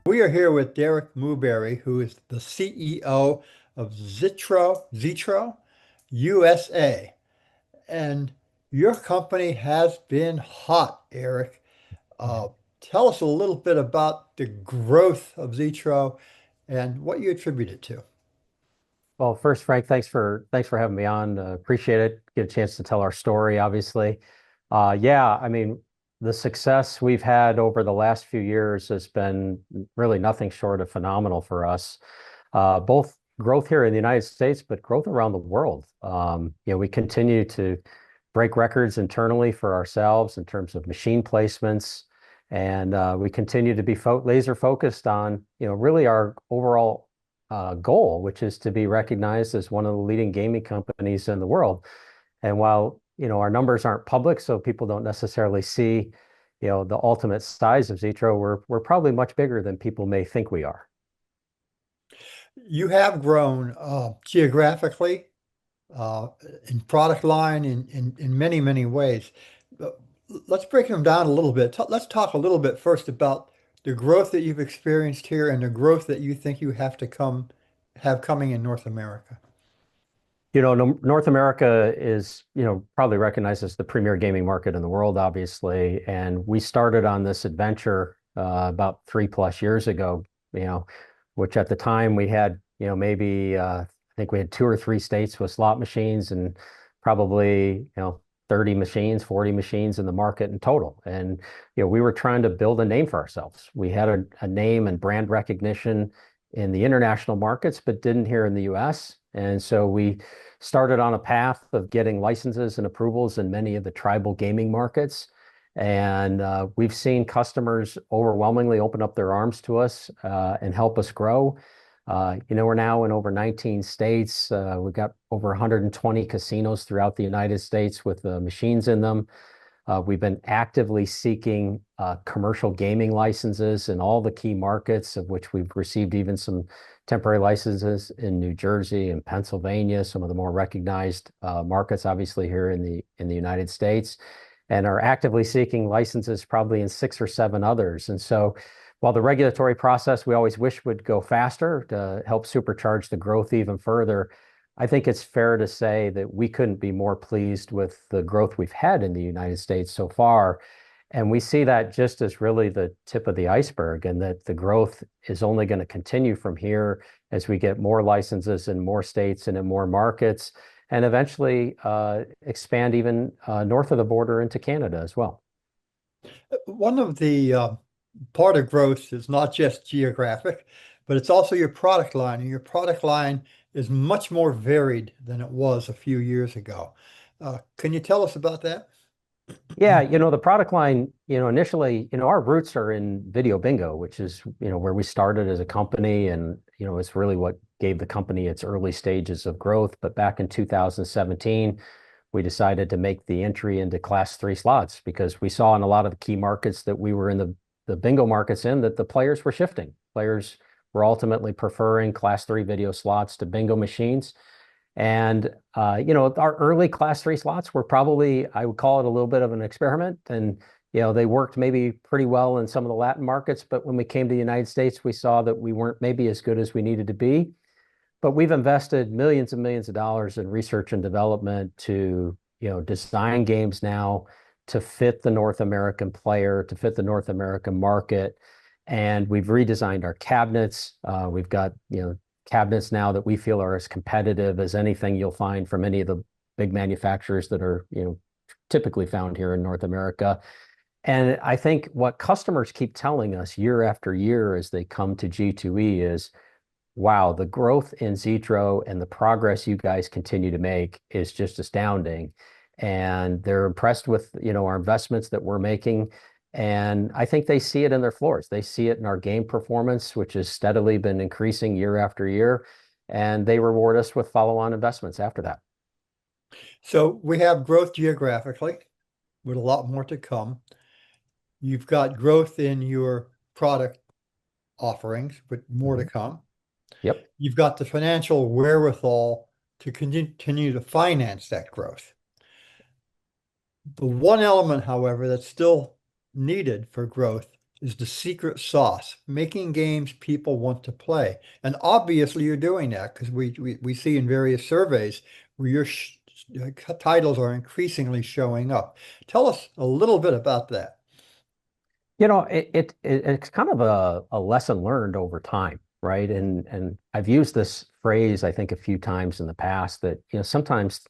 We are here with Derik Mooberry, who is the CEO of Zitro USA. And your company has been hot, Eric. Uh, Tell us a little bit about the growth of Zitro and what you attribute it to. Well, first, Frank, thanks for having me on. Appreciate it. Get a chance to tell our story, obviously. Yeah, I mean, the success we've had over the last few years has been really nothing short of phenomenal for us. Both growth here in the United States, but growth around the world. We continue to break records internally for ourselves in terms of machine placements, and we continue to be laser focused on, really our overall goal, which is to be recognized as one of the leading gaming companies in the world. And while, our numbers aren't public, so people don't necessarily see, the ultimate size of Zitro, we're probably much bigger than people may think we are. You have grown geographically, uh, in product line, in many, many ways. Uh, Let's break them down a little bit. Let's talk a little bit first about the growth that you've experienced here and the growth that you think you have coming in North America. North America is, probably recognized as the premier gaming market in the world, obviously. And we started on this adventure about 3+ years ago, which at the time we had, maybe I think we had 2 or 3 states with slot machines and probably, 30 machines, 40 machines in the market in total. And, we were trying to build a name for ourselves. We had a name and brand recognition in the international markets, but didn't here in the US. And so we started on a path of getting licenses and approvals in many of the tribal gaming markets. And we've seen customers overwhelmingly open up their arms to us and help us grow. We're now in over 19 states. We've got over 120 casinos throughout the United States with machines in them. We've been actively seeking commercial gaming licenses in all the key markets, of which we've received even some temporary licenses in New Jersey and Pennsylvania, some of the more recognized markets, obviously here in the United States, and are actively seeking licenses probably in 6 or 7 others. And so, while the regulatory process we always wish would go faster to help supercharge the growth even further, I think it's fair to say that we couldn't be more pleased with the growth we've had in the United States so far. And we see that just as really the tip of the iceberg, and that the growth is only going to continue from here as we get more licenses in more states and in more markets, and eventually expand even north of the border into Canada as well. One of the part of growth is not just geographic, but it's also your product line. And your product line is much more varied than it was a few years ago. Can you tell us about that? Yeah, the product line, initially, our roots are in video bingo, which is, where we started as a company, and, it's really what gave the company its early stages of growth. But back in 2017, we decided to make the entry into Class 3 slots because we saw in a lot of the key markets that we were in the bingo markets in that the players were shifting. Players were ultimately preferring Class 3 video slots to bingo machines. And, our early Class 3 slots were probably, I would call it a little bit of an experiment. And, they worked maybe pretty well in some of the Latin markets. But when we came to the United States, we saw that we weren't maybe as good as we needed to be. But we've invested millions and millions of dollars in research and development to, design games now to fit the North American player, to fit the North American market. And we've redesigned our cabinets. We've got, cabinets now that we feel are as competitive as anything you'll find from any of the big manufacturers that are, typically found here in North America. And I think what customers keep telling us year after year as they come to G2E is, wow, the growth in Zitro and the progress you guys continue to make is just astounding. And they're impressed with, our investments that we're making. And I think they see it in their floors. They see it in our game performance, which has steadily been increasing year after year. And they reward us with follow-on investments after that. So we have growth geographically with a lot more to come. You've got growth in your product offerings, but more to Mhm. come. Yep. You've got the financial wherewithal to continue to finance that growth. The one element, however, that's still needed for growth is the secret sauce, making games people want to play. And obviously you're doing that because we see in various surveys where your titles are increasingly showing up. Tell us a little bit about that. It's kind of a lesson learned over time, right? And I've used this phrase, I think, a few times in the past that, sometimes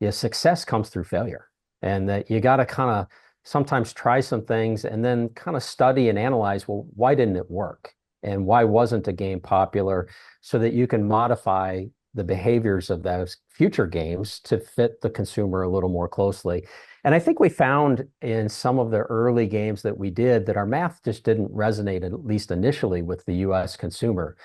success comes through failure, and that you got to kind of sometimes try some things and then kind of study and analyze, well, why didn't it work? And why wasn't a game popular? So that you can modify the behaviors of those future games to fit the consumer a little more closely. And I think we found in some of the early games that we did that our math just didn't resonate, at least initially, with the US consumer.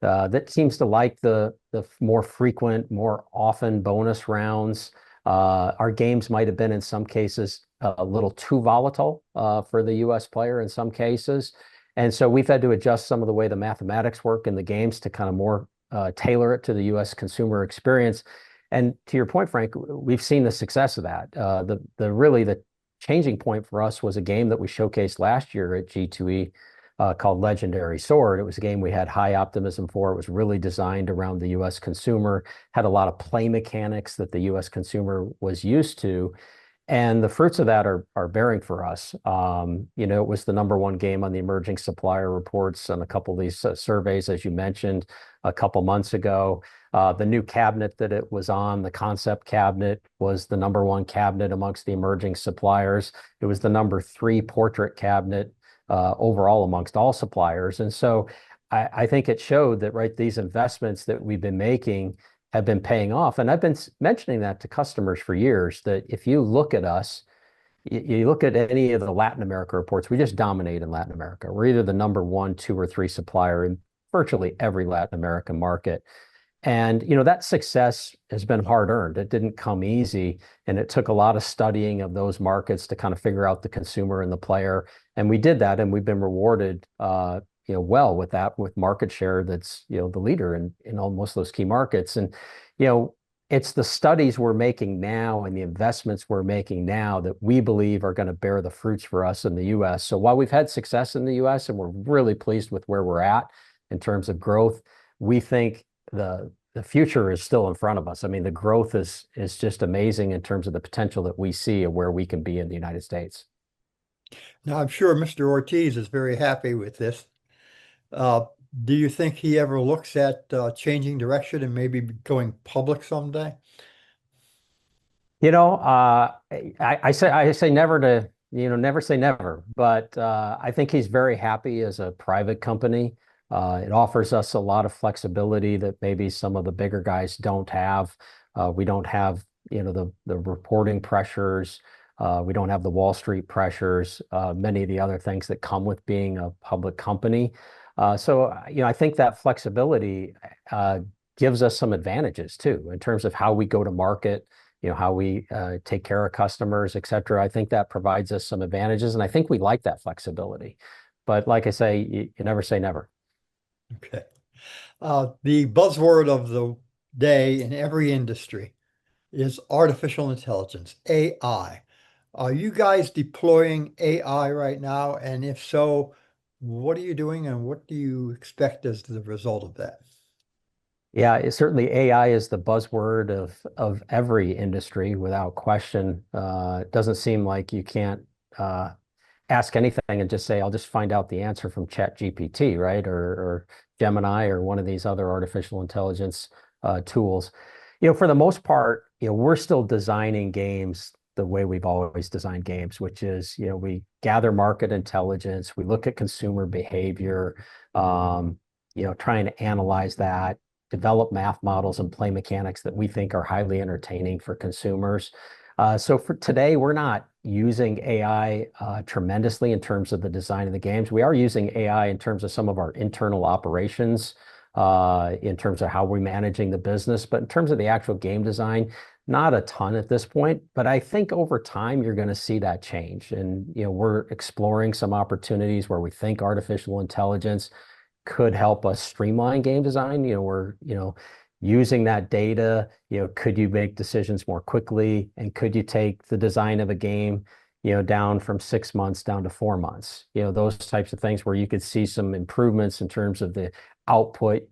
That seems to like the more frequent, more often bonus rounds. Our games might have been in some cases a little too volatile for the US player in some cases. And so we've had to adjust some of the way the mathematics work in the games to kind of more tailor it to the US consumer experience. And to your point, Frank, we've seen the success of that. The changing point for us was a game that we showcased last year at G2E called Legendary Sword. It was a game we had high optimism for. It was really designed around the US consumer, had a lot of play mechanics that the US consumer was used to. And the fruits of that are bearing for us. It was the number one game on the emerging supplier reports on a couple of these surveys, as you mentioned, a couple months ago. The new cabinet that it was on, the concept cabinet, was the number one cabinet amongst the emerging suppliers. It was the number three portrait cabinet overall amongst all suppliers. And so I think it showed that, right, these investments that we've been making have been paying off. And I've been mentioning that to customers for years, that if you look at us, you look at any of the Latin America reports, we just dominate in Latin America. We're either the number one, two, or three supplier in virtually every Latin American market. And that success has been hard earned. It didn't come easy, and it took a lot of studying of those markets to kind of figure out the consumer and the player. And we did that, and we've been rewarded, well with that, with market share that's the leader in almost those key markets. And it's the studies we're making now and the investments we're making now that we believe are going to bear the fruits for us in the U.S. So while we've had success in the U.S. and we're really pleased with where we're at in terms of growth, we think the future is still in front of us. I mean, the growth is just amazing in terms of the potential that we see of where we can be in the United States. Now, I'm sure Mr. Ortiz is very happy with this. Uh, do you think he ever looks at changing direction and maybe going public someday? I say never to, never say never, but I think he's very happy as a private company. It offers us a lot of flexibility that maybe some of the bigger guys don't have. We don't have, the reporting pressures. We don't have the Wall Street pressures, many of the other things that come with being a public company. I think that flexibility gives us some advantages too, in terms of how we go to market, how we take care of customers, et cetera. I think that provides us some advantages, and I think we like that flexibility. But like I say, you never say never. Okay. The buzzword of the day in every industry is artificial intelligence, AI. Are you guys deploying AI right now? And if so, what are you doing and what do you expect as the result of that? Yeah, certainly AI is the buzzword of every industry without question. It doesn't seem like you can't ask anything and just say, I'll just find out the answer from Chat GPT, right? Or Gemini or one of these other artificial intelligence tools. For the most part, we're still designing games the way we've always designed games, which is, we gather market intelligence, we look at consumer behavior, trying to analyze that, develop math models and play mechanics that we think are highly entertaining for consumers. So for today, we're not using AI tremendously in terms of the design of the games. We are using AI in terms of some of our internal operations, in terms of how we're managing the business. But in terms of the actual game design, not a ton at this point. But I think over time, you're going to see that change. And, we're exploring some opportunities where we think artificial intelligence could help us streamline game design. We're, using that data, could you make decisions more quickly? And could you take the design of a game, down from 6 months down to 4 months. Those types of things where you could see some improvements in terms of the output,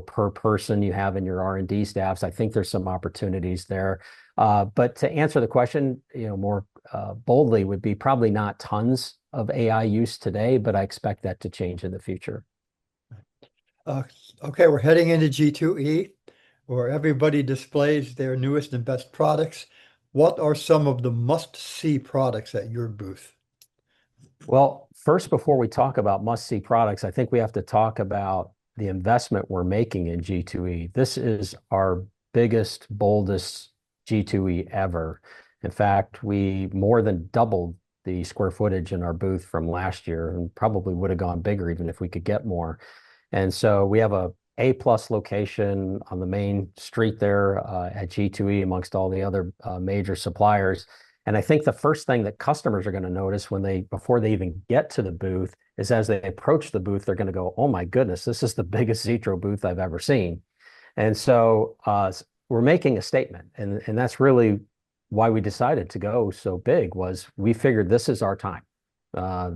per person you have in your R&D staffs. I think there's some opportunities there. But to answer the question, more boldly would be probably not tons of AI use today, but I expect that to change in the future. Uh, okay, we're heading into G2E, where everybody displays their newest and best products. What are some of the must-see products at your booth? Well, first, before we talk about must-see products, I think we have to talk about the investment we're making in G2E. This is our biggest, boldest G2E ever. In fact, we more than doubled the square footage in our booth from last year and probably would have gone bigger even if we could get more. And so we have A+ location on the main street there at G2E amongst all the other major suppliers. And I think the first thing that customers are going to notice before they even get to the booth is as they approach the booth, they're going to go, "Oh my goodness, this is the biggest Zitro booth I've ever seen." And so we're making a statement, and that's really why we decided to go so big. Was we figured this is our time,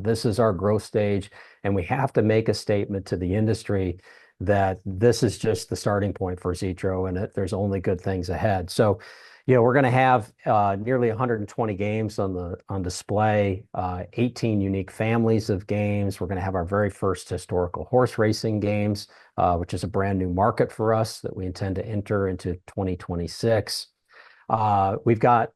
this is our growth stage, and we have to make a statement to the industry that this is just the starting point for Zitro, and that there's only good things ahead. So we're going to have nearly 120 games on display, 18 unique families of games. We're going to have our very first historical horse racing games, which is a brand new market for us that we intend to enter into 2026. We've got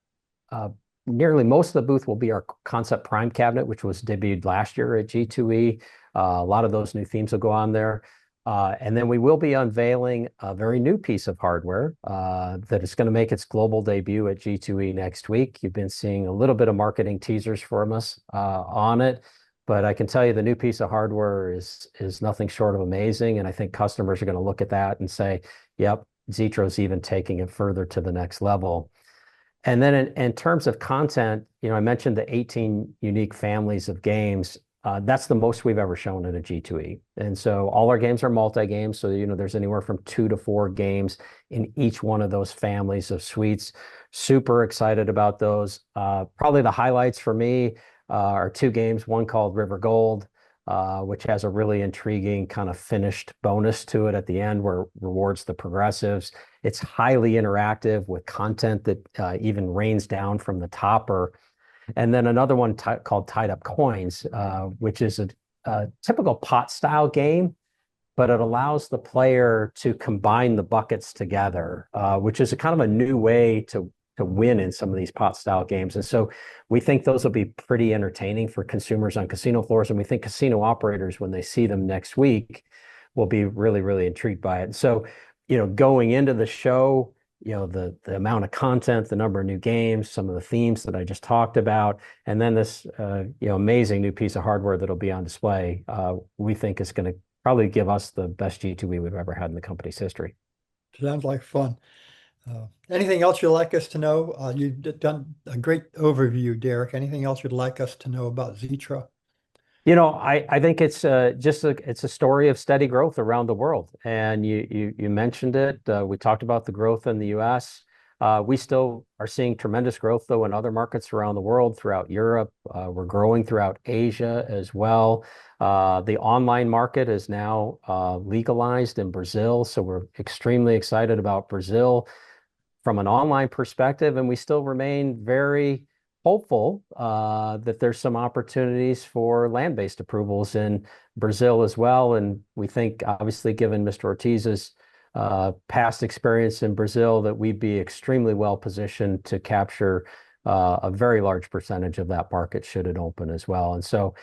nearly most of the booth will be our Concept Prime cabinet, which was debuted last year at G2E. A lot of those new themes will go on there. And then we will be unveiling a very new piece of hardware that is going to make its global debut at G2E next week. You've been seeing a little bit of marketing teasers from us on it, but I can tell you the new piece of hardware is nothing short of amazing. And I think customers are going to look at that and say, "Yep, Zitro's even taking it further to the next level." And then in terms of content, I mentioned the 18 unique families of games. That's the most we've ever shown at a G2E. And so all our games are multi-games. So, there's anywhere from 2 to 4 games in each one of those families of suites. Super excited about those. Probably the highlights for me are 2 games, one called River Gold, which has a really intriguing kind of finished bonus to it at the end where it rewards the progressives. It's highly interactive with content that even rains down from the topper. And then another one called Tied Up Coins, which is a typical pot style game, but it allows the player to combine the buckets together, which is a kind of a new way to win in some of these pot style games. And so we think those will be pretty entertaining for consumers on casino floors. And we think casino operators, when they see them next week, will be really, really intrigued by it. And so, going into the show, the amount of content, the number of new games, some of the themes that I just talked about, and then this amazing new piece of hardware that'll be on display, we think is going to probably give us the best G2E we've ever had in the company's history. Sounds like fun. Anything else you'd like us to know? You've done a great overview, Derik. Anything else you'd like us to know about Zitra? I think it's it's a story of steady growth around the world. And you mentioned it. We talked about the growth in the US. We still are seeing tremendous growth, though, in other markets around the world, throughout Europe. We're growing throughout Asia as well. The online market is now legalized in Brazil. So we're extremely excited about Brazil from an online perspective, and we still remain very hopeful that there's some opportunities for land-based approvals in Brazil as well. And we think, obviously, given Mr. Ortiz's past experience in Brazil, that we'd be extremely well positioned to capture a very large percentage of that market should it open as well. And so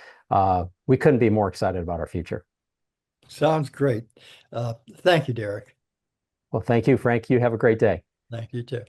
we couldn't be more excited about our future. Sounds great. Thank you, Derik. Well, thank you, Frank. You have a great day. Thank you too.